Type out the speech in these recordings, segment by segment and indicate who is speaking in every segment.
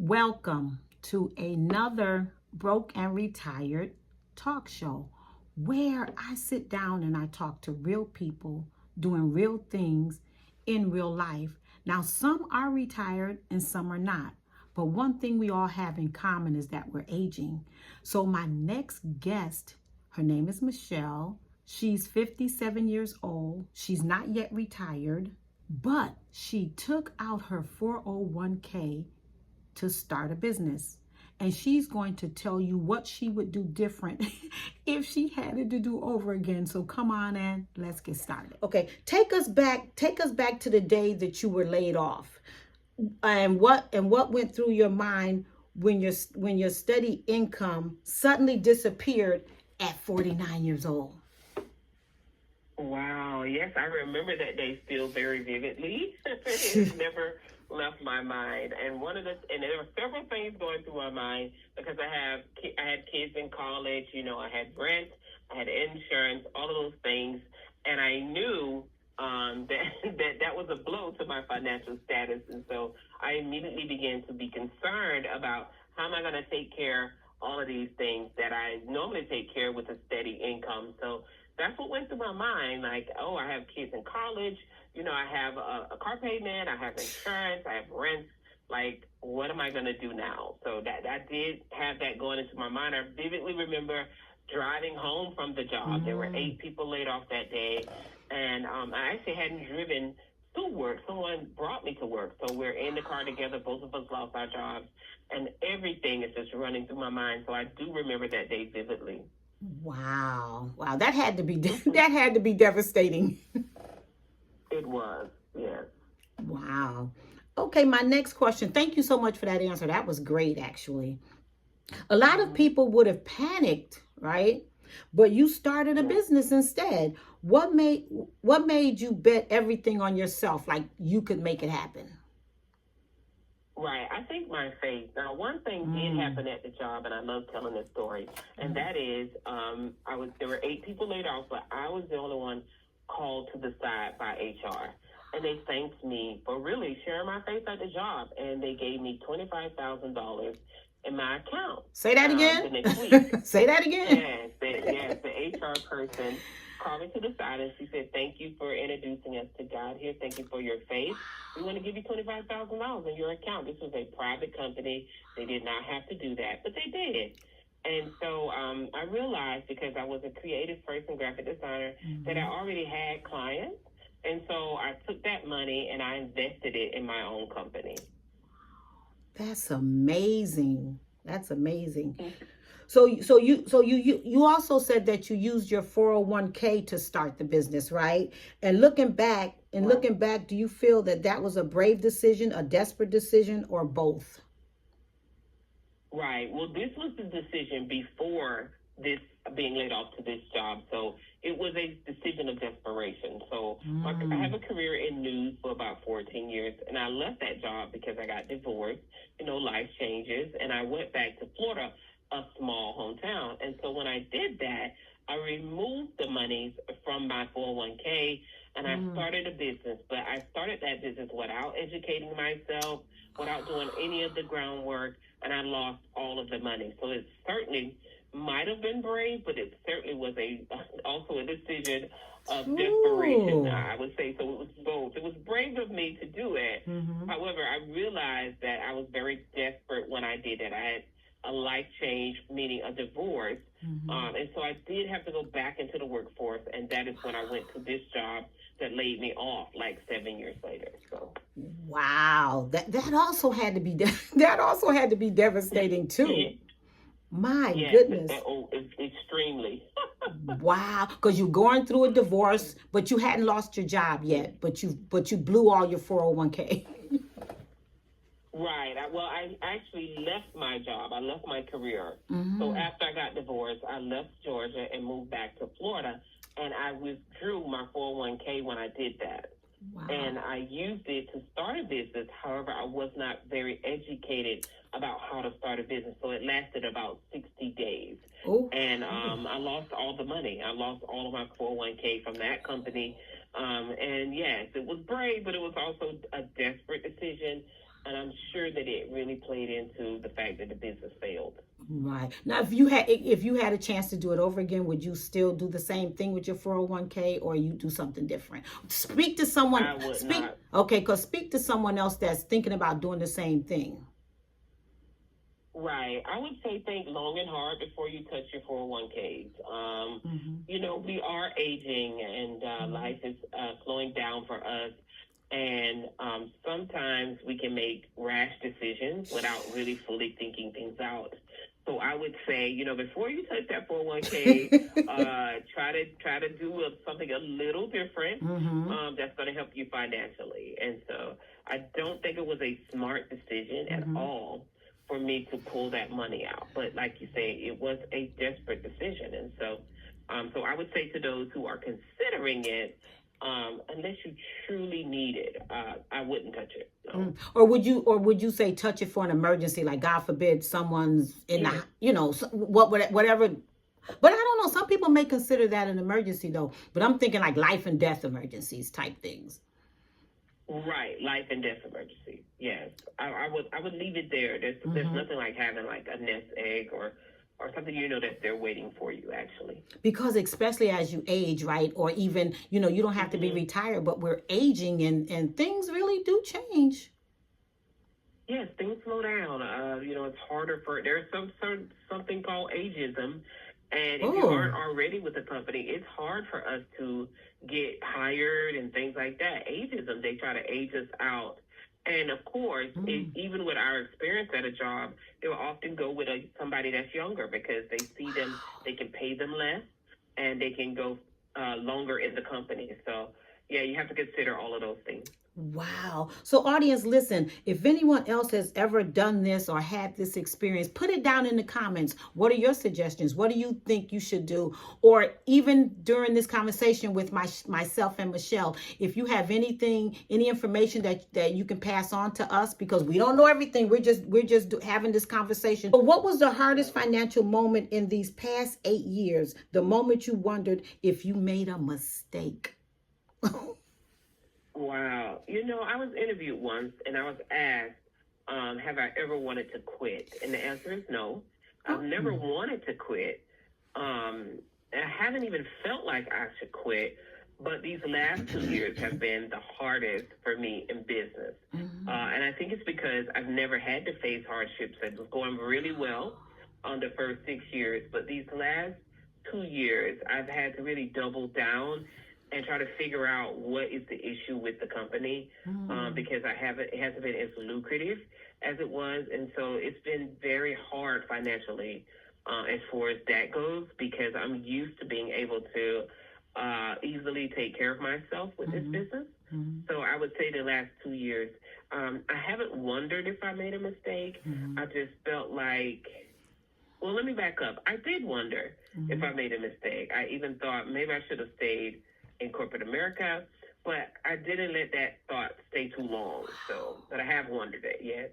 Speaker 1: Welcome to another Broke and Retired talk show where I sit down and I talk to real people doing real things in real life. Now, some are retired and some are not. But one thing we all have in common is that we're aging. So my next guest, her name is Michelle. She's 57 years old. She's not yet retired, but she took out her 401k to start a business. And she's going to tell you what she would do different if she had it to do over again. So come on in, let's get started. Okay, take us back to the day that you were laid off. And what went through your mind when your steady income suddenly disappeared at 49 years old?
Speaker 2: Wow, yes, I remember that day still very vividly. It's never left my mind. And there were several things going through my mind because I had kids in college, I had rent, I had insurance, all of those things. And I knew that was a blow to my financial status. And so I immediately began to be concerned about how am I going to take care of all of these things that I normally take care of with a steady income. So that's what went through my mind. Like, oh, I have kids in college. I have a car payment. I have insurance. I have rent. Like, what am I going to do now? So that I did have that going into my mind. I vividly remember driving home from the job. There were 8 people laid off that day. And I actually hadn't driven to work. Someone brought me to work. So we're in the car together. Both of us lost our jobs. And everything is just running through my mind. So I do remember that day vividly.
Speaker 1: Wow, that had to be devastating.
Speaker 2: It was, yes.
Speaker 1: Wow. Okay, my next question. Thank you so much for that answer. That was great, actually. A lot of people would have panicked, right? But you started a business instead. What made you bet everything on yourself, like you could make it happen?
Speaker 2: Right. I think my faith. Now, one thing did happen at the job, and I love telling this story, and that is there were 8 people laid off, but I was the only one called to the side by HR. And they thanked me for really sharing my faith at the job, and they gave me $25,000 in my account.
Speaker 1: Say that again?
Speaker 2: The next week.
Speaker 1: Say that again?
Speaker 2: Yes, the HR person called me to the side, and she said, thank you for introducing us to God here. Thank you for your faith. We want to give you $25,000 in your account. This was a private company. They did not have to do that, but they did. And so I realized, because I was a creative person, graphic designer, that I already had clients. And so I took that money and I invested it in my own company.
Speaker 1: That's amazing. That's amazing. So you also said that you used your 401k to start the business, right? And looking back, do you feel that was a brave decision, a desperate decision, or both?
Speaker 2: Right. Well, this was the decision before this being laid off to this job. So it was a decision of desperation. So I have a career in news for about 14 years, and I left that job because I got divorced, life changes, and I went back to Florida, a small hometown. And so when I did that, I removed the monies from my 401k and I started a business. But I started that business without educating myself, without doing any of the groundwork, and I lost all of the money. So it certainly might have been brave, but it certainly was also a decision of desperation, I would say. So it was both. It was brave of me to do it. However, I realized that I was very desperate when I did it. I had a life change, meaning a divorce. And so I did have to go back into the workforce, and that is when I went to this job that laid me off like 7 years later. So
Speaker 1: wow, that also had to be devastating too. My goodness.
Speaker 2: Extremely.
Speaker 1: Wow, because you're going through a divorce, but you hadn't lost your job yet, but you blew all your 401k.
Speaker 2: Right. I actually left my job. I left my career. So after I got divorced, I left Georgia and moved back to Florida, and I withdrew my 401k when I did that. Wow. And I used it to start a business. However, I was not very educated about how to start a business. So it lasted about 60 days. And I lost all the money. I lost all of my 401k from that company. And yes, it was brave, but it was also a desperate decision. And I'm sure that it really played into the fact that the business failed.
Speaker 1: Right. Now, if you had a chance to do it over again, would you still do the same thing with your 401k, or you do something different? Speak to someone.
Speaker 2: I would
Speaker 1: Speak.
Speaker 2: not.
Speaker 1: Okay, because speak to someone else that's thinking about doing the same thing.
Speaker 2: Right. I would say think long and hard before you touch your 401ks.
Speaker 1: Mm-hmm.
Speaker 2: We are aging and life is slowing down for us. And sometimes we can make rash decisions without really fully thinking things out. So I would say, before you touch that 401k, try to do something a little different
Speaker 1: Mm-hmm.
Speaker 2: that's going to help you financially. And so I don't think it was a smart decision at
Speaker 1: Mm-hmm.
Speaker 2: all for me to pull that money out. But like you say, it was a desperate decision. And so I would say to those who are considering it, unless you truly need it, I wouldn't touch it. No.
Speaker 1: Or would you say touch it for an emergency, like God forbid someone's in
Speaker 2: Yeah.
Speaker 1: whatever. But I don't know. Some people may consider that an emergency though. But I'm thinking like life and death emergencies type things.
Speaker 2: Right, life and death emergency. Yes, I would leave it there. There's nothing like having like a nest egg or something that they're waiting for you actually.
Speaker 1: Because especially as you age, right? Or even, you don't have to be retired, but we're aging and things really do change.
Speaker 2: Yes, things slow down. It's harder there's something called ageism, and if you
Speaker 1: Oh.
Speaker 2: aren't already with the company, it's hard for us to get hired and things like that. Ageism, they try to age us out. And of course, even with our experience at a job, they will often go with somebody that's younger because they see them, they can pay them less, and they can go longer in the company. So, yeah, you have to consider all of those things.
Speaker 1: Wow. So, audience, listen, if anyone else has ever done this or had this experience, put it down in the comments. What are your suggestions? What do you think you should do? Or even during this conversation with myself and Michelle, if you have any information that you can pass on to us, because we don't know everything. We're just having this conversation. But what was the hardest financial moment in these past 8 years? The moment you wondered if you made a mistake?
Speaker 2: Wow. I was interviewed once and I was asked, have I ever wanted to quit? And the answer is no. I've never wanted to quit. I haven't even felt like I should quit. But these last 2 years have been the hardest for me in business. And I think it's because I've never had to face hardships. It was going really well on the first 6 years. But these last 2 years, I've had to really double down and try to figure out what is the issue with the company because it hasn't been as lucrative as it was. And so it's been very hard financially as far as that goes because I'm used to being able to easily take care of myself with this business. So I would say the last 2 years, I haven't wondered if I made a mistake. I just felt like, well, let me back up. I did wonder if I made a mistake. I even thought maybe I should have stayed in corporate America, but I didn't let that thought stay too long. So, but I have wondered it, yes.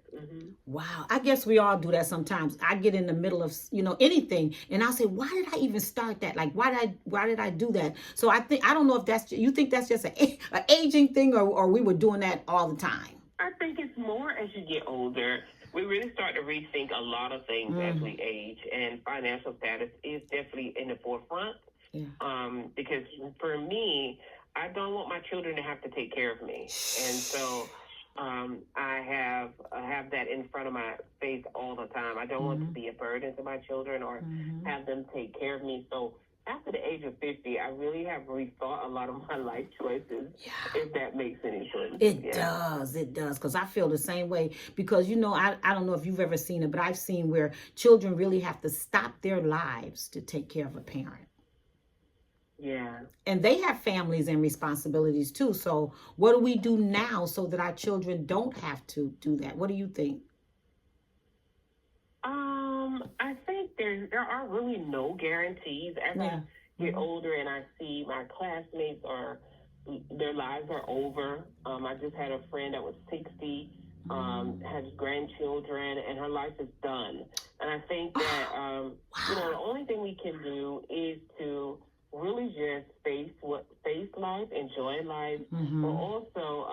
Speaker 1: Wow. I guess we all do that sometimes. I get in the middle of, anything and I'll say, why did I even start that? Like, why did I do that? So I don't know if you think that's just an aging thing or we were doing that all the time.
Speaker 2: I think it's more as you get older. We really start to rethink a lot of things as we age, and financial status is definitely in the forefront.
Speaker 1: Yeah.
Speaker 2: Because for me, I don't want my children to have to take care of me, and so I have that in front of my face all the time. I don't want to be a burden to my children or have them take care of me. So after the age of 50, I really have rethought a lot of my life choices, if that makes any sense.
Speaker 1: It does, because I feel the same way. Because, I don't know if you've ever seen it, but I've seen where children really have to stop their lives to take care of a parent.
Speaker 2: Yeah.
Speaker 1: And they have families and responsibilities too. So what do we do now so that our children don't have to do that? What do you think?
Speaker 2: I think there are really no guarantees. As I get older and I see my classmates their lives are over. I just had a friend that was 60, has grandchildren, and her life is done. And I think that, the only thing we can do is to really just face life, enjoy life, but also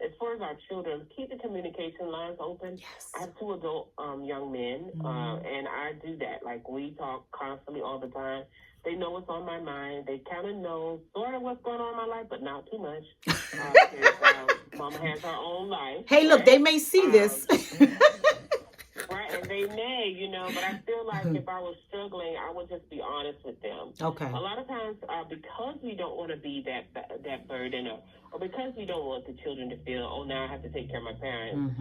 Speaker 2: as far as our children, keep the communication lines open.
Speaker 1: Yes.
Speaker 2: I have 2 adult young men, and I do that. Like, we talk constantly all the time. They know what's on my mind. They kind of know sort of what's going on in my life, but not too much. Because Mama has her own life.
Speaker 1: Hey, look,
Speaker 2: right?
Speaker 1: they may see this.
Speaker 2: Right, and they may, but I feel like if I was struggling, I would just be honest with them.
Speaker 1: Okay.
Speaker 2: A lot of times, because we don't want to be that burden, or because we don't want the children to feel, oh, now I have to take care of my parents,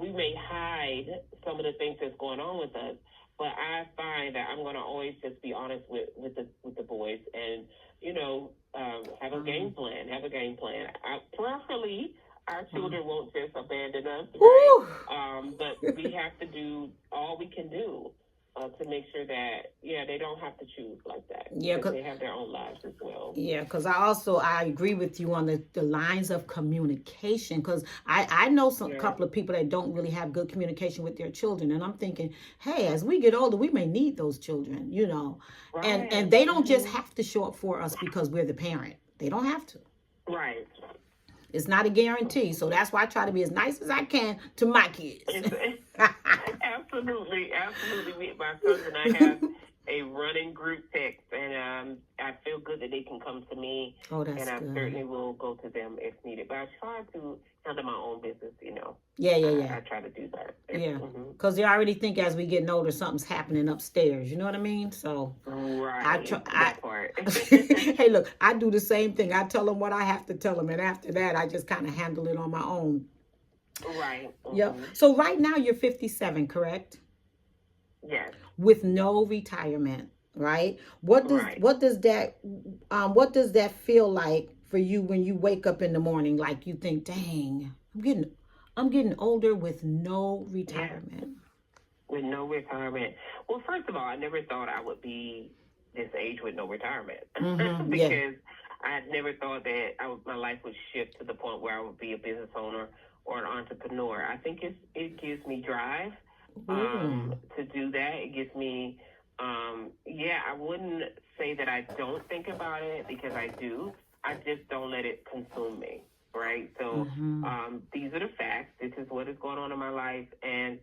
Speaker 2: we may hide some of the things that's going on with us. But I find that I'm going to always just be honest with the boys, and have a game plan. Prayerfully, our children won't just abandon us, right? But we have to do all we can do to make sure that, they don't have to choose like that.
Speaker 1: Yeah,
Speaker 2: because they have their own lives as well.
Speaker 1: Yeah, because I agree with you on the lines of communication, because I know some couple of people that don't really have good communication with their children, and I'm thinking, hey, as we get older, we may need those children,
Speaker 2: Right.
Speaker 1: and they don't just have to show up for us because we're the parent. They don't have to.
Speaker 2: Right.
Speaker 1: It's not a guarantee, so that's why I try to be as nice as I can to my kids.
Speaker 2: Absolutely. My sons and I have a running group text, and I feel good that they can come to me.
Speaker 1: Oh, that's
Speaker 2: and I
Speaker 1: good.
Speaker 2: certainly will go to them if needed. But I try to handle my own business,
Speaker 1: Yeah.
Speaker 2: I try to do that.
Speaker 1: Yeah, because they already think as we get older, something's happening upstairs. You know what I mean? So
Speaker 2: right, that part.
Speaker 1: Hey, look, I do the same thing. I tell them what I have to tell them, and after that, I just kind of handle it on my own.
Speaker 2: Right.
Speaker 1: Yep. So right now you're 57, correct?
Speaker 2: Yes.
Speaker 1: With no retirement, right? What does that feel like for you when you wake up in the morning? Like, you think, dang, I'm getting older with no retirement.
Speaker 2: Yeah. With no retirement. Well, first of all, I never thought I would be this age with no retirement. Because I had never thought that my life would shift to the point where I would be a business owner or an entrepreneur. I think it gives me drive to do that. It gives me, I wouldn't say that I don't think about it, because I do. I just don't let it consume me, right? So these are the facts. This is what is going on in my life, and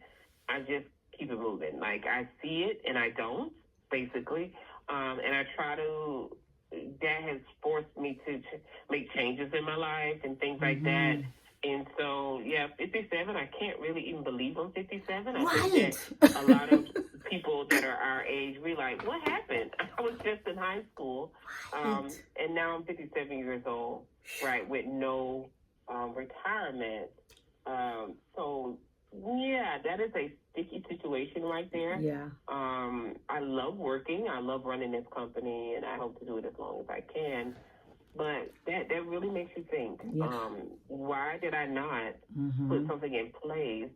Speaker 2: I just keep it moving. Like, I see it and I don't, basically. And I try to, that has forced me to make changes in my life and things like that. And so, 57, I can't really even believe I'm 57. I think that a lot of people that are our age, we like, what happened? I was just in high school, and now I'm 57 years old, right, with no retirement. So, that is a sticky situation right there.
Speaker 1: Yeah.
Speaker 2: I love working. I love running this company, and I hope to do it as long as I can. But that really makes you think, why did I not put something in place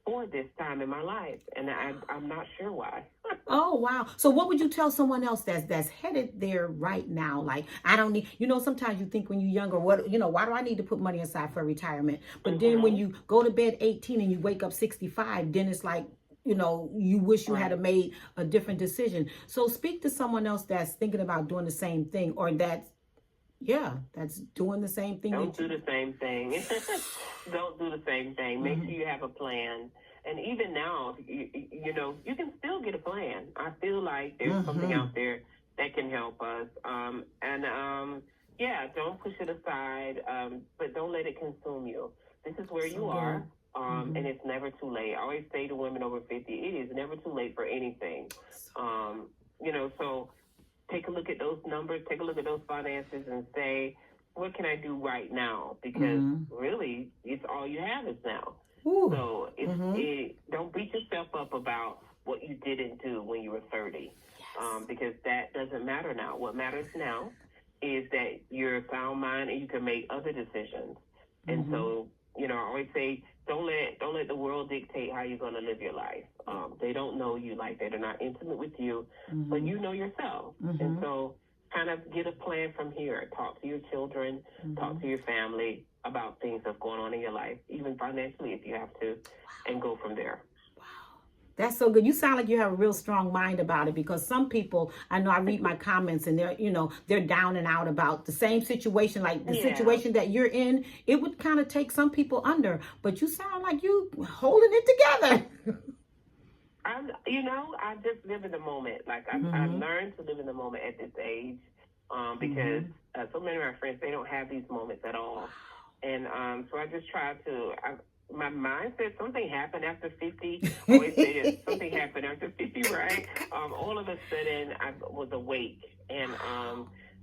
Speaker 2: for this time in my life? And I'm not sure why.
Speaker 1: Oh, wow. So what would you tell someone else that's headed there right now? Like, I don't need, sometimes you think when you're younger, why do I need to put money aside for retirement? But then when you go to bed 18 and you wake up 65, then it's like, you wish you had made a different decision. So speak to someone else that's thinking about doing the same thing, or that's doing the same thing.
Speaker 2: Don't do the same thing. Don't do the same thing. Make sure you have a plan. And even now, you can still get a plan. I feel like there's something out there that can help us. Don't push it aside, but don't let it consume you. This is where you are, and it's never too late. I always say to women over 50, it is never too late for anything. So take a look at those numbers, take a look at those finances, and say, what can I do right now? Because really, it's all you have is now. So don't beat yourself up about what you didn't do when you were 30, because that doesn't matter now. What matters now is that you're a sound mind and you can make other decisions. And so, I always say, don't let the world dictate how you're going to live your life. They don't know you like that. They're not intimate with you, but you know yourself. And so kind of get a plan from here. Talk to your children, talk to your family about things that's going on in your life, even financially if you have to, and go from there.
Speaker 1: That's so good. You sound like you have a real strong mind about it, because some people, I know I read my comments and they're down and out about the same situation, like the
Speaker 2: Yeah.
Speaker 1: situation that you're in. It would kind of take some people under, but you sound like you holding it together.
Speaker 2: I just live in the moment. Like I
Speaker 1: Mm-hmm.
Speaker 2: learned to live in the moment at this age, because
Speaker 1: Mm-hmm.
Speaker 2: so many of my friends, they don't have these moments at all, and so I just try to. My mind said something happened after 50. I always say that something happened after 50, right? All of a sudden, I was awake, and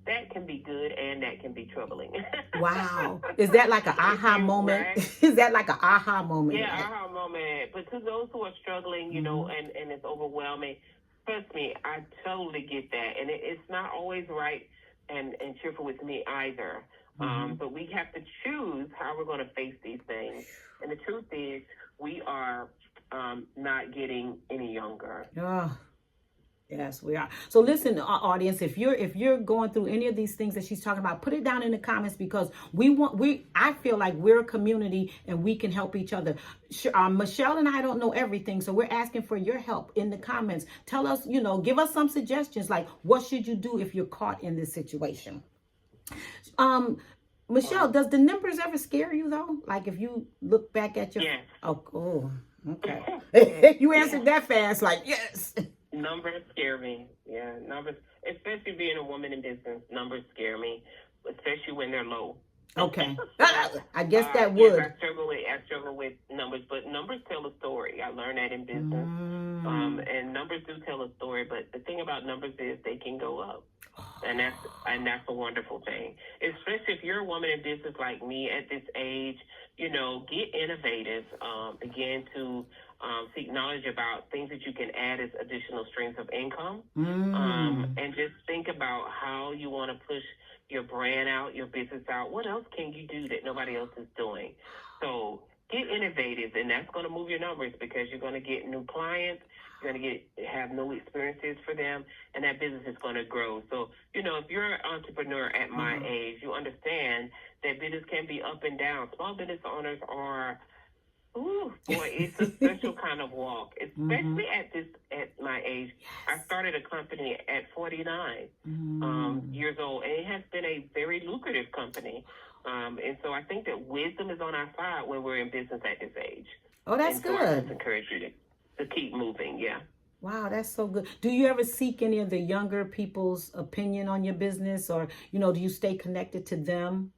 Speaker 2: that can be good and that can be troubling.
Speaker 1: Wow. Is that like an
Speaker 2: If
Speaker 1: aha
Speaker 2: you
Speaker 1: moment?
Speaker 2: right.
Speaker 1: Is that like an aha moment?
Speaker 2: Yeah,
Speaker 1: Like,
Speaker 2: aha moment. But to those who are struggling,
Speaker 1: mm-hmm.
Speaker 2: and it's overwhelming, trust me, I totally get that. And it's not always right and cheerful with me either.
Speaker 1: Mm-hmm.
Speaker 2: But we have to choose how we're going to face these things. And the truth is, we are not getting any younger.
Speaker 1: Oh, yes, we are. So listen, audience, if you're going through any of these things that she's talking about, put it down in the comments, because I feel like we're a community and we can help each other. Michelle and I don't know everything, so we're asking for your help in the comments. Tell us, give us some suggestions, like what should you do if you're caught in this situation. Um, Michelle, does the numbers ever scare you though? Like if you look back at your,
Speaker 2: Yes.
Speaker 1: oh, okay. You
Speaker 2: Yes.
Speaker 1: answered that fast, like yes.
Speaker 2: Numbers scare me. Yeah, numbers, especially being a woman in business, numbers scare me, especially when they're low.
Speaker 1: Okay.
Speaker 2: So,
Speaker 1: I guess that
Speaker 2: yes,
Speaker 1: would.
Speaker 2: I struggle with numbers, but numbers tell a story. I learned that in business,
Speaker 1: Mm.
Speaker 2: and numbers do tell a story. But the thing about numbers is they can go up, and that's a wonderful thing. Especially if you're a woman in business like me at this age, get innovative. Begin to seek knowledge about things that you can add as additional streams of income,
Speaker 1: Mm.
Speaker 2: and just think about how you want to push your brand out, your business out. What else can you do that nobody else is doing? So get innovative, and that's going to move your numbers because you're going to get new clients. You're going to have new experiences for them, and that business is going to grow. So, if you're an entrepreneur at my age, you understand that business can be up and down. Small business owners are, ooh, boy, it's a special kind of walk,
Speaker 1: Mm-hmm.
Speaker 2: especially at my age. I
Speaker 1: Yes.
Speaker 2: started a company at 49
Speaker 1: Mm.
Speaker 2: years old, and it has been a very lucrative company. And so I think that wisdom is on our side when we're in business at this age.
Speaker 1: Oh, that's
Speaker 2: And so I just
Speaker 1: good.
Speaker 2: encourage you to keep moving. Yeah.
Speaker 1: Wow, that's so good. Do you ever seek any of the younger people's opinion on your business, or do you stay connected to them?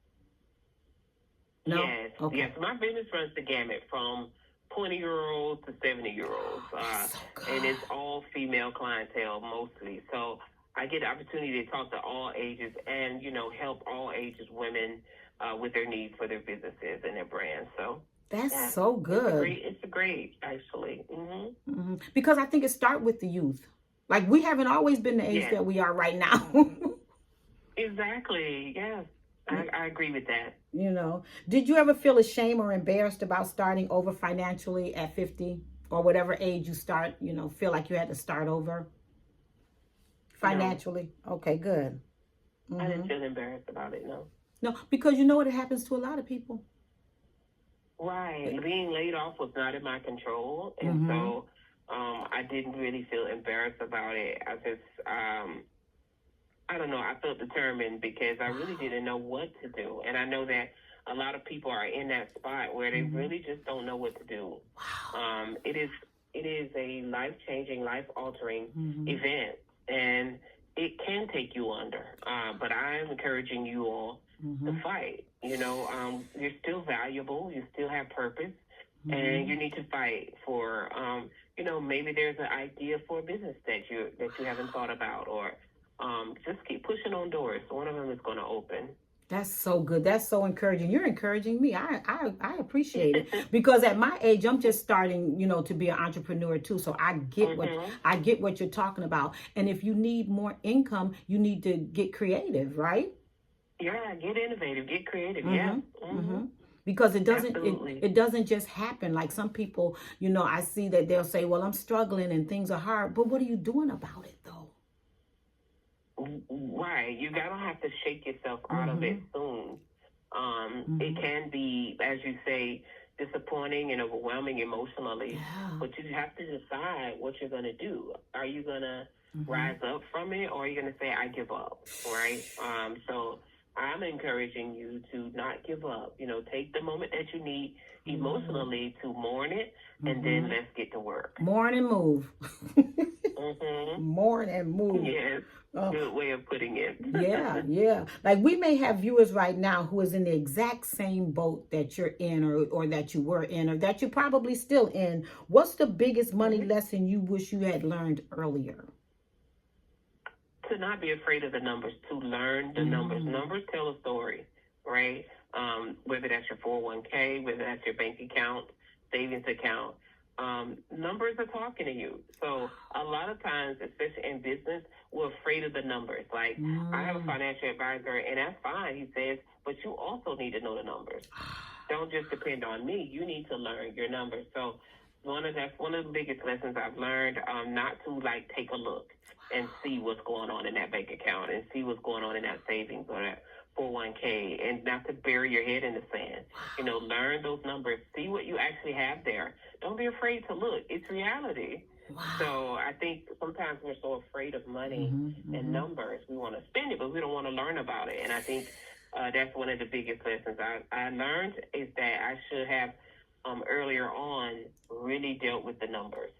Speaker 1: No?
Speaker 2: Yes,
Speaker 1: Okay.
Speaker 2: yes. My business runs the gamut from 20-year-olds to 70-year-olds,
Speaker 1: That's so
Speaker 2: and it's
Speaker 1: good.
Speaker 2: all female clientele mostly. So I get the opportunity to talk to all ages and help all ages women with their needs for their businesses and their brands. So
Speaker 1: That's
Speaker 2: yeah,
Speaker 1: so good.
Speaker 2: it's a great actually.
Speaker 1: Because I think it starts with the youth. Like we haven't always been the age
Speaker 2: Yes,
Speaker 1: that we are right now.
Speaker 2: exactly. Yes, I agree with that.
Speaker 1: Did you ever feel ashamed or embarrassed about starting over financially at 50 or whatever age you start, feel like you had to start over
Speaker 2: No,
Speaker 1: financially? Okay, good.
Speaker 2: I
Speaker 1: Hmm.
Speaker 2: didn't feel embarrassed about it. No.
Speaker 1: No, because you know what, it happens to a lot of people.
Speaker 2: Right. Being laid off was not in my control. And
Speaker 1: Mm-hmm.
Speaker 2: so I didn't really feel embarrassed about it. I don't know, I felt determined because I really didn't know what to do. And I know that a lot of people are in that spot where they
Speaker 1: Mm-hmm.
Speaker 2: really just don't know what to do.
Speaker 1: Wow.
Speaker 2: It is a life changing, life altering
Speaker 1: Mm-hmm.
Speaker 2: event, and it can take you under. But I'm encouraging you all to
Speaker 1: Mm-hmm.
Speaker 2: fight. You're still valuable. You still have purpose, and
Speaker 1: Mm-hmm.
Speaker 2: you need to fight for. Maybe there's an idea for a business that you haven't thought about, or just keep pushing on doors. One of them is going to open.
Speaker 1: That's so good. That's so encouraging. You're encouraging me. I appreciate it, because at my age I'm just starting, to be an entrepreneur too. So
Speaker 2: Mm-hmm.
Speaker 1: I get what you're talking about. And if you need more income, you need to get creative, right?
Speaker 2: Yeah, get innovative, get creative. Yeah.
Speaker 1: Mm-hmm.
Speaker 2: Mm-hmm.
Speaker 1: Mm-hmm. Because
Speaker 2: Absolutely.
Speaker 1: it doesn't just happen. Like some people, I see that they'll say, "Well, I'm struggling and things are hard," but what are you doing about it though?
Speaker 2: Right. You gotta have to shake yourself out of
Speaker 1: Mm-hmm.
Speaker 2: it soon. It
Speaker 1: Mm-hmm.
Speaker 2: can be, as you say, disappointing and overwhelming emotionally.
Speaker 1: Yeah.
Speaker 2: But you have to decide what you're going to do. Are you going to
Speaker 1: Mm-hmm.
Speaker 2: rise up from it, or are you going to say, I give up, right? So I'm encouraging you to not give up. You know, take the moment that you need emotionally to mourn it, and then let's get to work.
Speaker 1: Mourn and move. Mourn and move.
Speaker 2: Yes. Good way of putting it.
Speaker 1: Yeah. Like we may have viewers right now who is in the exact same boat that you're in, or that you were in, or that you're probably still in. What's the biggest money lesson you wish you had learned earlier?
Speaker 2: To not be afraid of the numbers, to learn the numbers. Numbers tell a story, right? Whether that's your 401k, whether that's your bank account, savings account. Numbers are talking to you. So a lot of times, especially in business, we're afraid of the numbers. Like, I have a financial advisor, and that's fine, he says, but you also need to know the numbers. Don't just depend on me. You need to learn your numbers. So that's one of the biggest lessons I've learned, not to, like, take a look and see what's going on in that bank account and see what's going on in that savings or that 401k, and not to bury your head in the sand. You know, learn those numbers. See what you actually have there. Don't be afraid to look. It's reality. Wow. So I think sometimes we're so afraid of money and numbers. We want to spend it, but we don't want to learn about it. And I think that's one of the biggest lessons I learned, is that I should have earlier on really dealt with the numbers.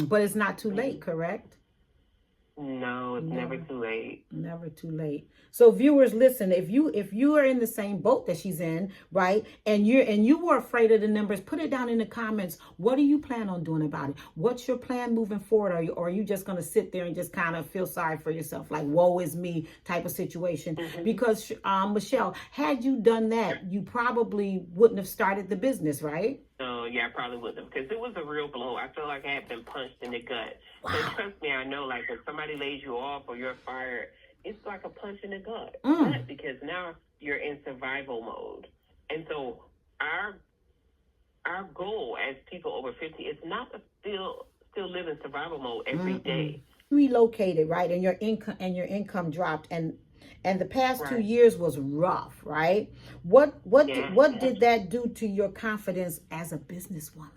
Speaker 1: But it's not too late, correct?
Speaker 2: No, it's never too late.
Speaker 1: Never too late. So viewers, listen, if you are in the same boat that she's in, right, and you were afraid of the numbers, put it down in the comments. What do you plan on doing about it? What's your plan moving forward? Or are you just going to sit there and just kind of feel sorry for yourself, like woe is me type of situation? Because Michelle, had you done that, you probably wouldn't have started the business, right?
Speaker 2: Yeah, I probably wouldn't have, because it was a real blow. I feel like I had been punched in the gut. Wow. So trust me, I know, like, if somebody lays you off or you're fired, it's like a punch in the gut. But because now you're in survival mode. And so our goal as people over 50 is not to still live in survival mode every day.
Speaker 1: Relocated, right? And your income dropped, and the past 2 years was rough, right? What did that do to your confidence as a businesswoman?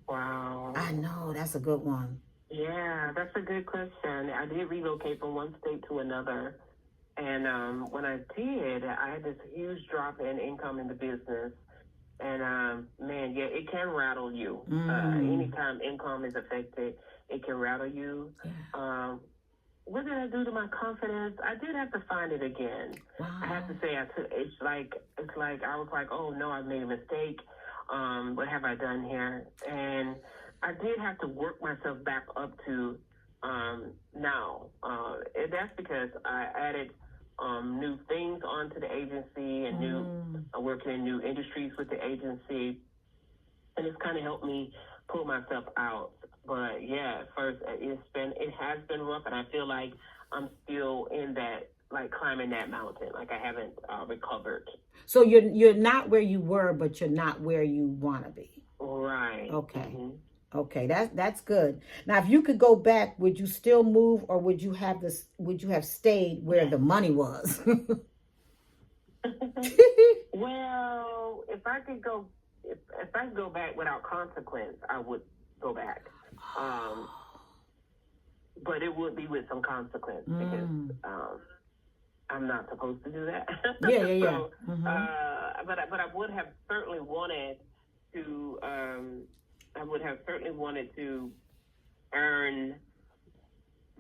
Speaker 2: Wow.
Speaker 1: I know, that's a good one.
Speaker 2: Yeah, that's a good question. I did relocate from one state to another. And when I did, I had this huge drop in income in the business. And, man, yeah, it can rattle you. Anytime income is affected, it can rattle you. Yeah. What did I do to my confidence? I did have to find it again. Wow. I have to say, it's like I was like, oh no, I made a mistake. What have I done here? And I did have to work myself back up to now. And that's because I added new things onto the agency, and working in new industries with the agency, and it's kind of helped me pull myself out. But yeah, at first it has been rough, and I feel like I'm still in that, like, climbing that mountain. Like, I haven't recovered.
Speaker 1: So you're not where you were, but you're not where you want to be.
Speaker 2: Right.
Speaker 1: Okay. Okay, that's good. Now, if you could go back, would you still move, or would you have stayed where the money was?
Speaker 2: Well, if I could go back without consequence, I would go back. But it would be with some consequence, because I'm not supposed to do that.
Speaker 1: Yeah.
Speaker 2: So, but I would have certainly wanted to. I would have certainly wanted to earn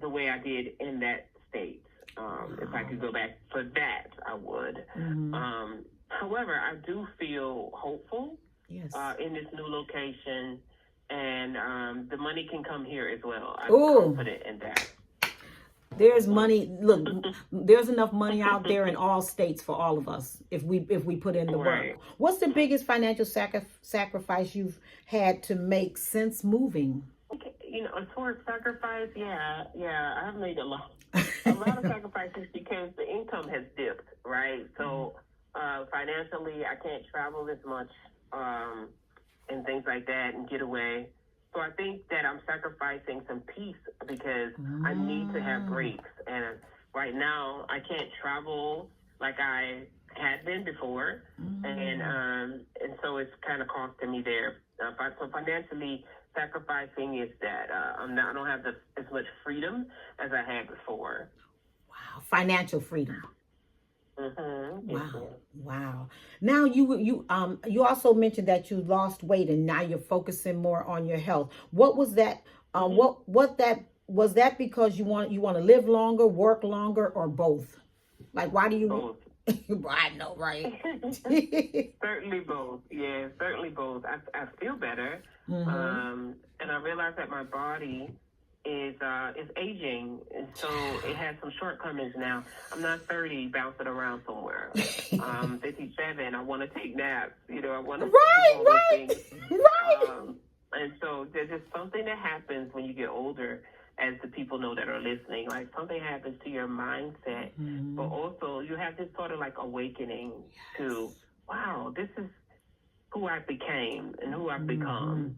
Speaker 2: the way I did in that state. If I could go back for that, I would. However, I do feel hopeful in this new location, and the money can come here as well. I'm confident in that.
Speaker 1: There's money. Look, there's enough money out there in all states for all of us if we put in the work. What's the biggest financial sacrifice you've had to make since moving?
Speaker 2: You know, as far as sacrifice, yeah, I've made a lot of sacrifices, because the income has dipped, right? So financially, I can't travel as much and things like that and get away. So I think that I'm sacrificing some peace, because I need to have breaks. And right now, I can't travel like I had been before, and so it's kind of costing me there. So financially, sacrificing is that I don't have as much freedom as I had before.
Speaker 1: Wow, financial freedom.
Speaker 2: Mm-hmm.
Speaker 1: Wow, wow. Now you also mentioned that you lost weight and now you're focusing more on your health. What was that? What that was that because you want to live longer, work longer, or both? Like, why do you?
Speaker 2: Both.
Speaker 1: I know, right?
Speaker 2: Certainly both. Yeah, certainly both. I feel better, and I realize that my body is aging, and so it has some shortcomings now. I'm not 30 bouncing around somewhere. 57. I want to take naps. I want to do all those things.
Speaker 1: Right.
Speaker 2: And so there's just something that happens when you get older, as the people know that are listening. Like, something happens to your mindset, but also you have this sort of like awakening to, wow, this is who I became and who I've become.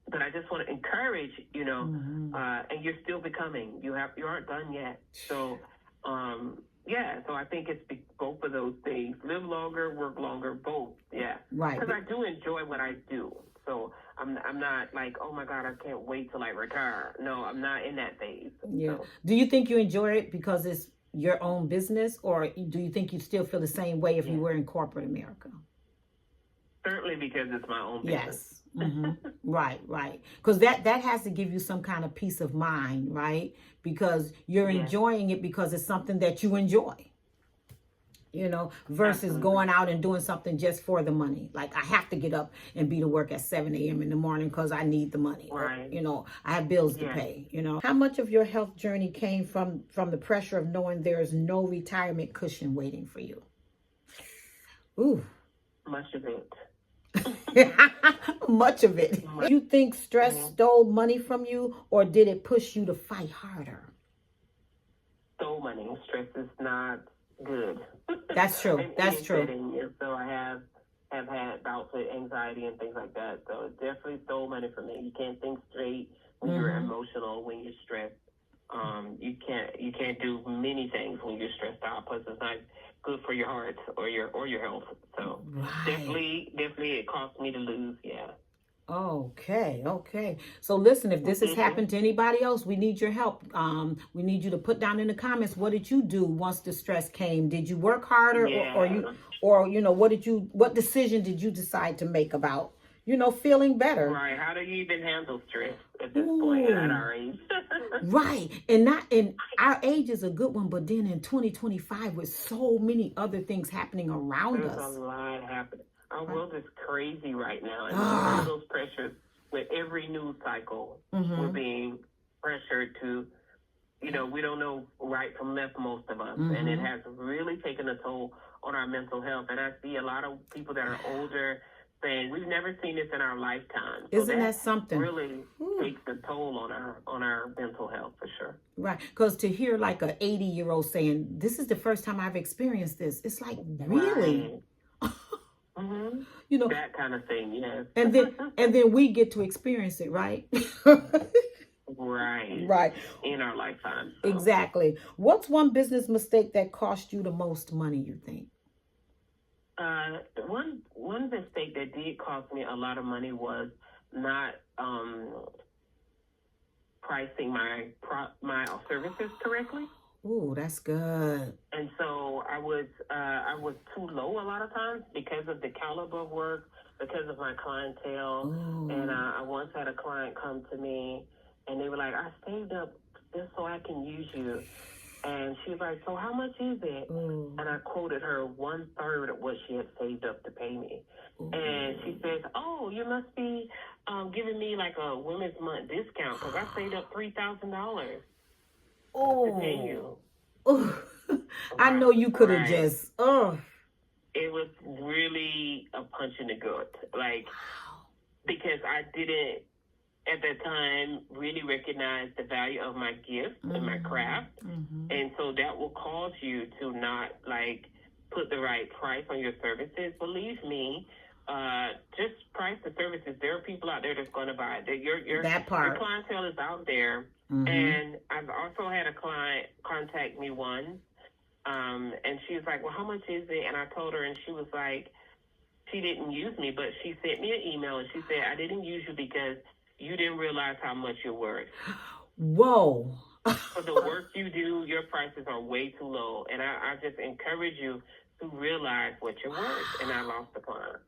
Speaker 2: But I just want to encourage, and you're still becoming. You aren't done yet. So, so I think it's both of those things: live longer, work longer, both. Yeah,
Speaker 1: right.
Speaker 2: Because I do enjoy what I do. So I'm not like, oh my God, I can't wait till I retire. No, I'm not in that phase.
Speaker 1: Yeah.
Speaker 2: So.
Speaker 1: Do you think you enjoy it because it's your own business, or do you think you still feel the same way if you were in corporate America?
Speaker 2: Certainly because it's my own business.
Speaker 1: Yes. Right. Because that has to give you some kind of peace of mind, right? Because you're enjoying it because it's something that you enjoy. Versus
Speaker 2: Absolutely.
Speaker 1: going out and doing something just for the money. Like, I have to get up and be to work at 7 a.m. in the morning because I need the money.
Speaker 2: Right.
Speaker 1: Or, I have bills to pay. How much of your health journey came from the pressure of knowing there is no retirement cushion waiting for you? Ooh.
Speaker 2: Much of it.
Speaker 1: Much of it. You think stress stole money from you, or did it push you to fight harder?
Speaker 2: Stole money. Stress is not good.
Speaker 1: That's true. That's true.
Speaker 2: So I have had bouts with anxiety and things like that. So it definitely stole money from me. You can't think straight when you're emotional, when you're stressed. You can't do many things when you're stressed out. Plus, it's not good for your heart or your health. So definitely it cost me to lose. Yeah.
Speaker 1: Okay. So listen, if this has happened to anybody else, we need your help. We need you to put down in the comments, what did you do once the stress came? Did you work harder, what decision did you decide to make about, feeling better?
Speaker 2: Right. How do you even handle stress at this point at our age?
Speaker 1: Right. And our age is a good one, but then in 2025 with so many other things happening around us.
Speaker 2: There's a lot happening. Our world is crazy right now. And those pressures with every news cycle, we're being pressured to, we don't know right from left, most of us. And it has really taken a toll on our mental health. And I see a lot of people that are older saying, we've never seen this in our lifetime. So
Speaker 1: Isn't that something?
Speaker 2: Really takes a toll on our mental health, for sure.
Speaker 1: Right. Because to hear like a 80-year-old saying, this is the first time I've experienced this, it's like, really?
Speaker 2: Right. That kind of thing, yes.
Speaker 1: And then we get to experience it, right?
Speaker 2: Right. In our lifetime. So.
Speaker 1: Exactly. What's one business mistake that cost you the most money, you think?
Speaker 2: One mistake that did cost me a lot of money was not pricing my services correctly.
Speaker 1: Ooh, that's good.
Speaker 2: And so I was too low a lot of times because of the caliber of work, because of my clientele. Ooh. And I once had a client come to me, and they were like, I saved up just so I can use you. And she was like, so how much is it? Ooh. And I quoted her 1/3 of what she had saved up to pay me. Ooh. And she says, oh, you must be giving me like a Women's Month discount because I saved up $3,000. To pay you.
Speaker 1: I know you could have just.
Speaker 2: It was really a punch in the gut, because I didn't at that time really recognize the value of my gift and my craft, and so that will cause you to not put the right price on your services. Believe me. Just price the services. There are people out there that's going to buy it. Your clientele is out there. And I've also had a client contact me once And she was like, well, how much is it? And I told her, and she was like, she didn't use me, but she sent me an email, and she said, I didn't use you because you didn't realize how much you're worth.
Speaker 1: Whoa.
Speaker 2: For the work you do, your prices are way too low. And I just encourage you to realize what you're worth. And I lost the client.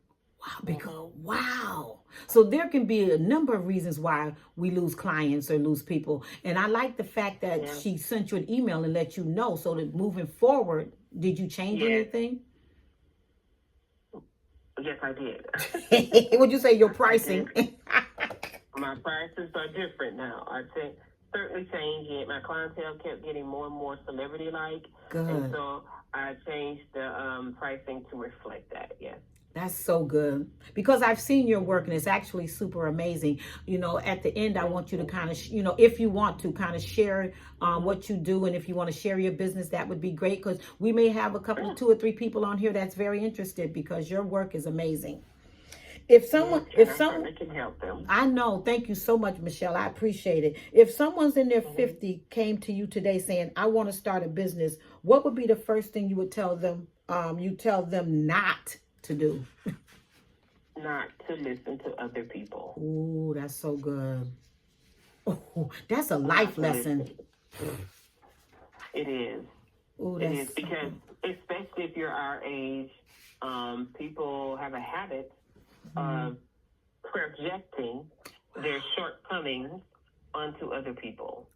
Speaker 1: Wow. So there can be a number of reasons why we lose clients or lose people. And I like the fact that she sent you an email and let you know. So that moving forward, did you change anything?
Speaker 2: Yes, I did.
Speaker 1: Would you say your pricing?
Speaker 2: My prices are different now. I certainly changed it. My clientele kept getting more and more celebrity-like.
Speaker 1: Good.
Speaker 2: And so I changed the pricing to reflect that, yes.
Speaker 1: That's so good, because I've seen your work and it's actually super amazing. You know, at the end, I want you to kind of, you know, if you want to kind of share what you do, and if you want to share your business, that would be great, because we may have a couple of 2 or 3 people on here that's very interested, because your work is amazing. If someone
Speaker 2: can help them.
Speaker 1: I know. Thank you so much, Michelle. I appreciate it. If someone's in their 50 came to you today saying, I want to start a business, what would be the first thing you would tell them? You tell them not to do?
Speaker 2: Not to listen to other people.
Speaker 1: Ooh, that's so good. Oh, that's a life lesson.
Speaker 2: It is.
Speaker 1: Ooh,
Speaker 2: it is, because especially if you're our age, people have a habit of projecting their shortcomings onto other people.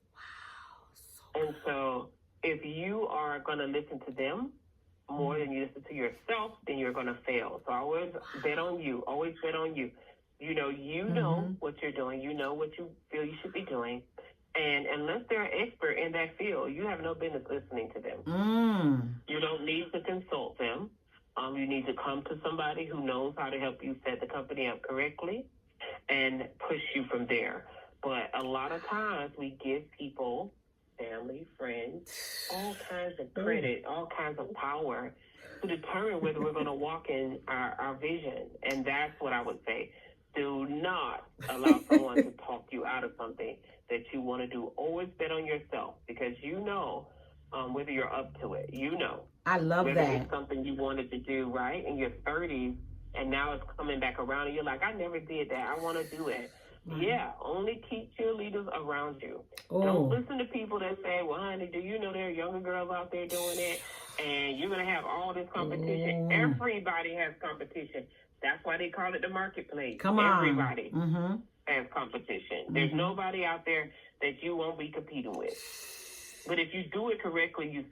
Speaker 2: Wow. And so if you are going to listen to them more than you listen to yourself, then you're going to fail. So always bet on you. Always bet on you. You know what you're doing. You know what you feel you should be doing. And unless they're an expert in that field, you have no business listening to them. You don't need to consult them. You need to come to somebody who knows how to help you set the company up correctly and push you from there. But a lot of times we give people, family, friends, all kinds of credit, all kinds of power to determine whether we're going to walk in our vision. And that's what I would say. Do not allow someone to talk you out of something that you want to do. Always bet on yourself, because you know whether you're up to it. You know.
Speaker 1: I love
Speaker 2: whether
Speaker 1: that.
Speaker 2: It's something you wanted to do, right, in your 30s, and now it's coming back around, and you're like, I never did that. I want to do it. Yeah, only keep cheerleaders around you. Don't listen to people that say, well, honey, do you know there are younger girls out there doing it? And you're going to have all this competition. Everybody has competition. That's why they call it the marketplace.
Speaker 1: Come on.
Speaker 2: Everybody has competition. There's nobody out there that you won't be competing with. But if you do it correctly, you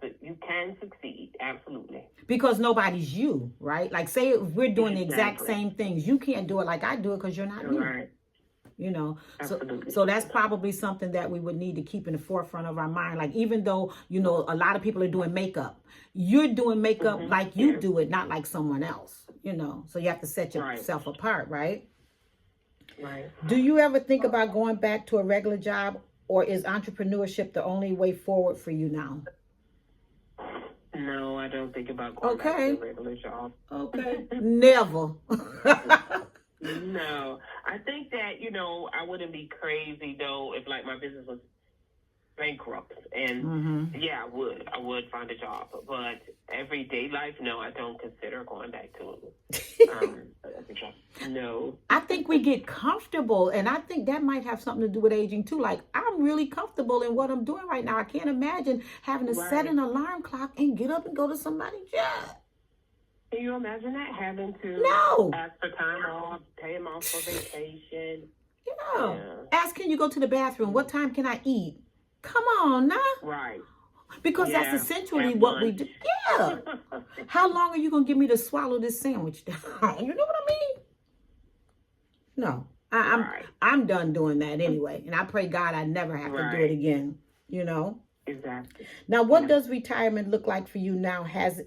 Speaker 2: can succeed. Absolutely.
Speaker 1: Because nobody's you, right? Like, say if we're doing the exact same things. You can't do it like I do it because you're not you.
Speaker 2: Right.
Speaker 1: You know,
Speaker 2: Absolutely.
Speaker 1: so that's probably something that we would need to keep in the forefront of our mind. Like, even though, you know, a lot of people are doing makeup, you're doing makeup like you do it, not like someone else, you know. So you have to set yourself apart, right?
Speaker 2: Right.
Speaker 1: Do you ever think about going back to a regular job, or is entrepreneurship the only way forward for you now?
Speaker 2: No, I don't think about going back to a regular job.
Speaker 1: Okay. Never.
Speaker 2: No, I think that, you know, I wouldn't be crazy, though, if, like, my business was bankrupt. And, yeah, I would find a job. But everyday life, no, I don't consider going back to no.
Speaker 1: I think we get comfortable, and I think that might have something to do with aging, too. Like, I'm really comfortable in what I'm doing right now. I can't imagine having to set an alarm clock and get up and go to somebody's job.
Speaker 2: Can you imagine that? Having to ask for time off, pay them off for vacation.
Speaker 1: Yeah. Ask, can you go to the bathroom? What time can I eat? Come on now.
Speaker 2: Right.
Speaker 1: Because that's essentially what we do. Yeah. How long are you going to give me to swallow this sandwich down? You know what I mean? No. I'm done doing that anyway. And I pray God I never have to do it again. You know?
Speaker 2: Exactly.
Speaker 1: Now, what does retirement look like for you now? Has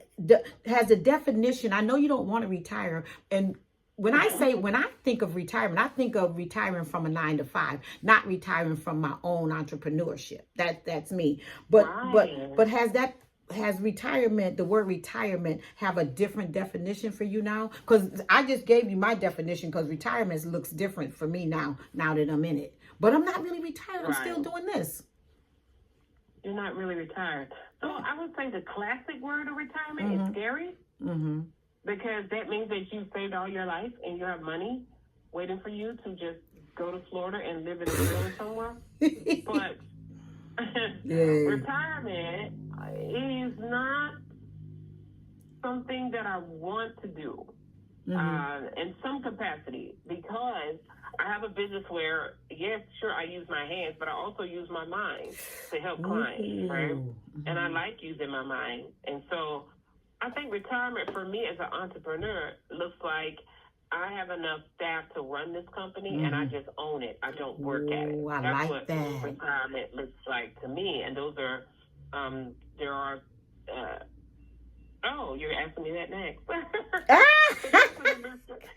Speaker 1: a definition. I know you don't want to retire. And when I think of retirement, I think of retiring from a 9-to-5, not retiring from my own entrepreneurship. That's me. But has retirement, the word retirement, have a different definition for you now? Because I just gave you my definition, because retirement looks different for me now that I'm in it. But I'm not really retired. I'm still doing this.
Speaker 2: you're not really retired. So I would say the classic word of retirement is scary, because that means that you saved all your life and you have money waiting for you to just go to Florida and live in a villa somewhere. But retirement is not something that I want to do in some capacity, because I have a business where, yes, sure, I use my hands, but I also use my mind to help clients, right? And I like using my mind. And so I think retirement for me as an entrepreneur looks like I have enough staff to run this company and I just own it. I don't work at it.
Speaker 1: I
Speaker 2: That's
Speaker 1: like
Speaker 2: what
Speaker 1: that.
Speaker 2: retirement looks like to me. And those are, there are, oh, you're asking me that next.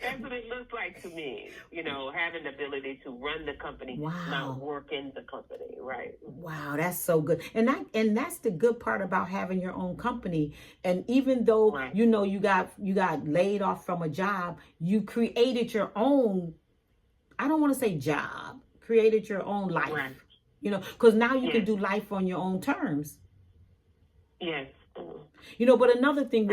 Speaker 2: That's what it looks like to me, you know, having the ability to run the company, not work in the company, right?
Speaker 1: Wow, that's so good. And that's the good part about having your own company. And even though you know you got laid off from a job, you created your own, I don't want to say job, created your own life.
Speaker 2: Right.
Speaker 1: You know, because now you can do life on your own terms.
Speaker 2: Yes.
Speaker 1: You know, but another thing,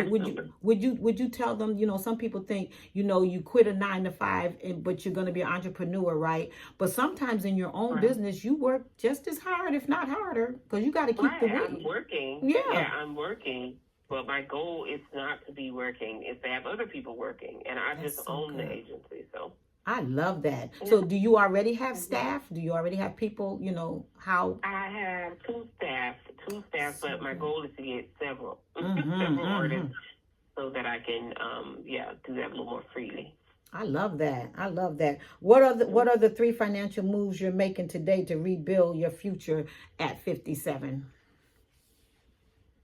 Speaker 1: would you tell them, you know, some people think, you know, you quit a 9-to-5, but you're going to be an entrepreneur, right? But sometimes in your own business, you work just as hard, if not harder, because you got to keep the weight.
Speaker 2: I'm working. Yeah, I'm working. But my goal is not to be working, it's to have other people working. And I just own the agency, so.
Speaker 1: I love that. Yeah. So do you already have staff? Do you already have people, you know, how?
Speaker 2: I have two staff, but my goal is to get several artists so that I can, do that a little more freely.
Speaker 1: I love that. I love that. What are the 3 financial moves you're making today to rebuild your future at 57?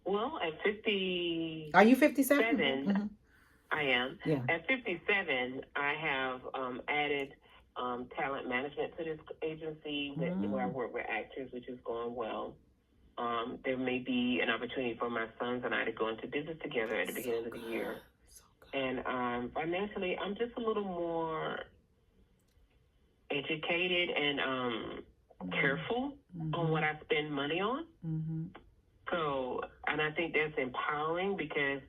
Speaker 2: Well, at 50.
Speaker 1: Are you 57?
Speaker 2: I am. Yeah. At 57, I have added talent management to this agency where I work with actors, which is going well. There may be an opportunity for my sons and I to go into business together at the beginning of the year. And financially, I'm just a little more educated and careful on what I spend money on. So, and I think that's empowering, because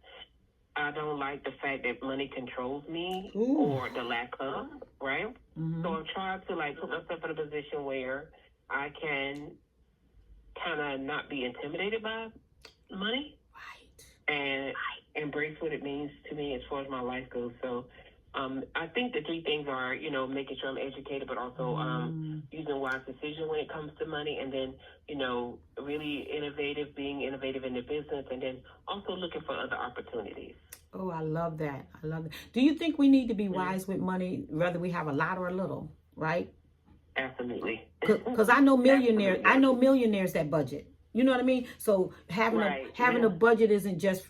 Speaker 2: I don't like the fact that money controls me or the lack of, right? So I'm trying to put myself in a position where I can kind of not be intimidated by money, and embrace what it means to me as far as my life goes. So I think the 3 things are, you know, making sure I'm educated, but also using wise decisions when it comes to money, and then, you know, really being innovative in the business, and then also looking for other opportunities.
Speaker 1: Oh, I love that. I love that. Do you think we need to be wise with money, whether we have a lot or a little, right?
Speaker 2: Absolutely.
Speaker 1: Because I know millionaires. I know millionaires that budget. You know what I mean? So having a budget isn't just,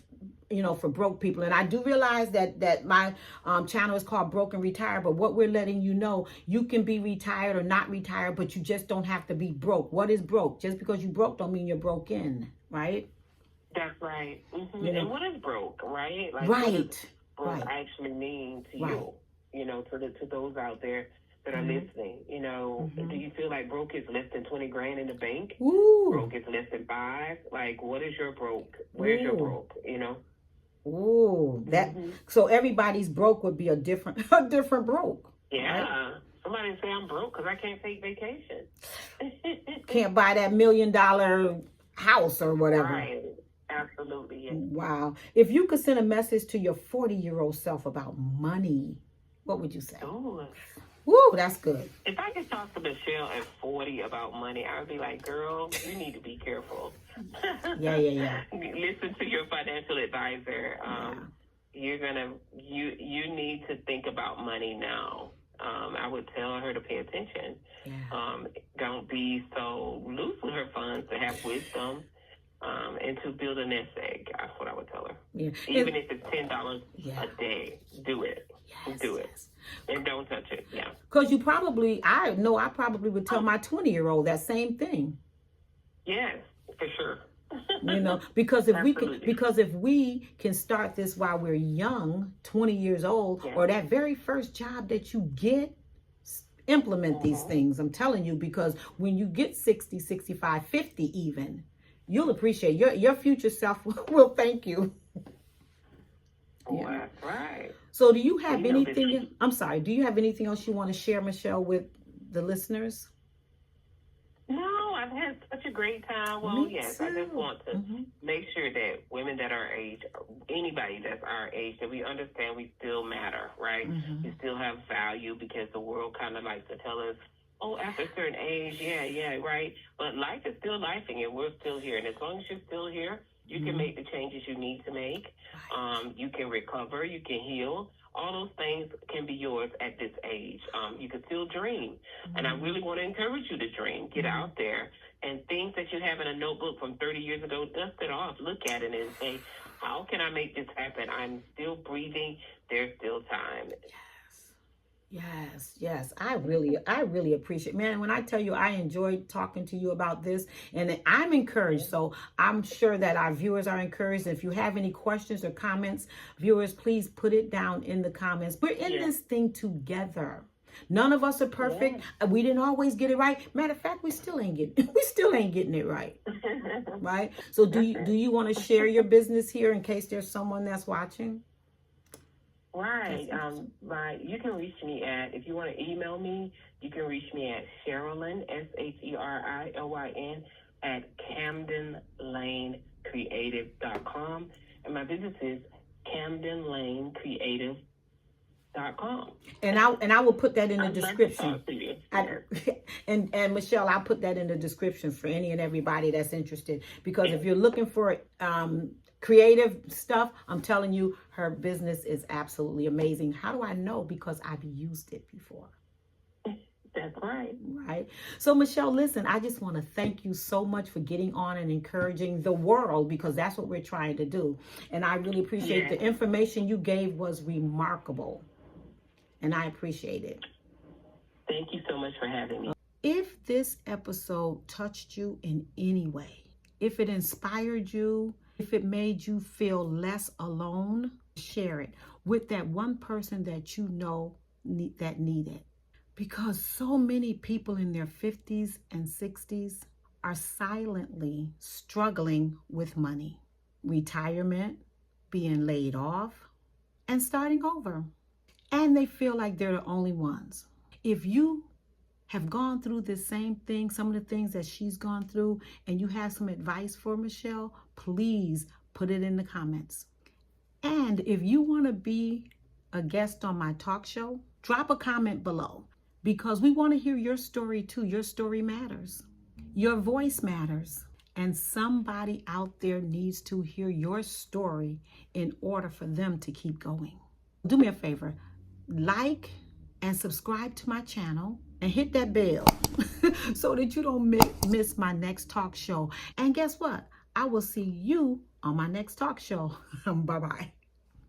Speaker 1: you know, for broke people. And I do realize that my channel is called Broke and Retired, but what we're letting you know, you can be retired or not retired, but you just don't have to be broke. What is broke? Just because you broke don't mean you're broken, right?
Speaker 2: That's right. You know? And what is broke, right? Like,
Speaker 1: right.
Speaker 2: What does broke actually mean to you? You know, to those out there that are listening. You know, do you feel like broke is less than 20 grand in the bank? Broke is less than 5? Like, what is your broke? Where's your broke? You know?
Speaker 1: Ooh, that so everybody's broke would be a different broke.
Speaker 2: Yeah. Right? Somebody say I'm broke because I can't take vacation.
Speaker 1: Can't buy that $1 million house or whatever.
Speaker 2: Right. Absolutely. Yes.
Speaker 1: Wow. If you could send a message to your 40-year-old self about money, what would you say? Woo, that's good.
Speaker 2: If I could talk to Michelle at 40 about money, I would be like, girl, you need to be careful.
Speaker 1: Yeah.
Speaker 2: Listen to your financial advisor. You need to think about money now. I would tell her to pay attention. Don't be so loose with her funds, to have wisdom, and to build a nest egg. That's what I would tell her. Even if it's $10 a day, do it. Do it. And don't touch it. Yeah.
Speaker 1: Because I probably would tell my 20-year-old that same thing.
Speaker 2: Yes, for sure.
Speaker 1: You know, because if we can start this while we're young, 20 years old, or that very first job that you get, implement these things. I'm telling you, because when you get 60, 65, 50 even, you'll appreciate your future self will thank you.
Speaker 2: Oh, that's right.
Speaker 1: So do you have anything, I'm sorry, do you have anything else you want to share, Michelle, with the listeners?
Speaker 2: No, I've had such a great time. Well,
Speaker 1: Me
Speaker 2: yes,
Speaker 1: too.
Speaker 2: I just want to make sure that women that are our age, anybody that's our age, that we understand we still matter, right? We still have value, because the world kind of likes to tell us, oh, after a certain age, yeah, right? But life is still lifing, and we're still here. And as long as you're still here, you can make the changes you need to make. You can recover. You can heal. All those things can be yours at this age. You can still dream. And I really want to encourage you to dream. Get out there. And things that you have in a notebook from 30 years ago, dust it off. Look at it and say, how can I make this happen? I'm still breathing. There's still time.
Speaker 1: Yes. I really appreciate, man, when I tell you I enjoyed talking to you about this, and I'm encouraged. So I'm sure that our viewers are encouraged. If you have any questions or comments, viewers, please put it down in the comments. We're in this thing together. None of us are perfect. We didn't always get it right. Matter of fact, we still ain't getting it right. Right? So do you want to share your business here in case there's someone that's watching?
Speaker 2: Right. You can reach me at, if you want to email me, you can reach me at Sherilyn, SHERILYN, at CamdenLaneCreative.com. And my business is CamdenLaneCreative.com. And
Speaker 1: I will put that in the description.
Speaker 2: Yes.
Speaker 1: And Michelle, I'll put that in the description for any and everybody that's interested. Because if you're looking for creative stuff, I'm telling you, her business is absolutely amazing. How do I know? Because I've used it before.
Speaker 2: That's right.
Speaker 1: Right. So, Michelle, listen, I just want to thank you so much for getting on and encouraging the world, because that's what we're trying to do. And I really appreciate the information you gave was remarkable. And I appreciate it.
Speaker 2: Thank you so much for having me.
Speaker 1: If this episode touched you in any way, if it inspired you, if it made you feel less alone, share it with that one person that you know that need it. Because so many people in their 50s and 60s are silently struggling with money, retirement, being laid off, and starting over. And they feel like they're the only ones. If you have gone through the same thing, some of the things that she's gone through, and you have some advice for Michelle, please put it in the comments. And if you want to be a guest on my talk show, drop a comment below, because we want to hear your story too. Your story matters. Your voice matters. And somebody out there needs to hear your story in order for them to keep going. Do me a favor, like and subscribe to my channel and hit that bell so that you don't miss my next talk show. And guess what? I will see you on my next talk show. Bye-bye.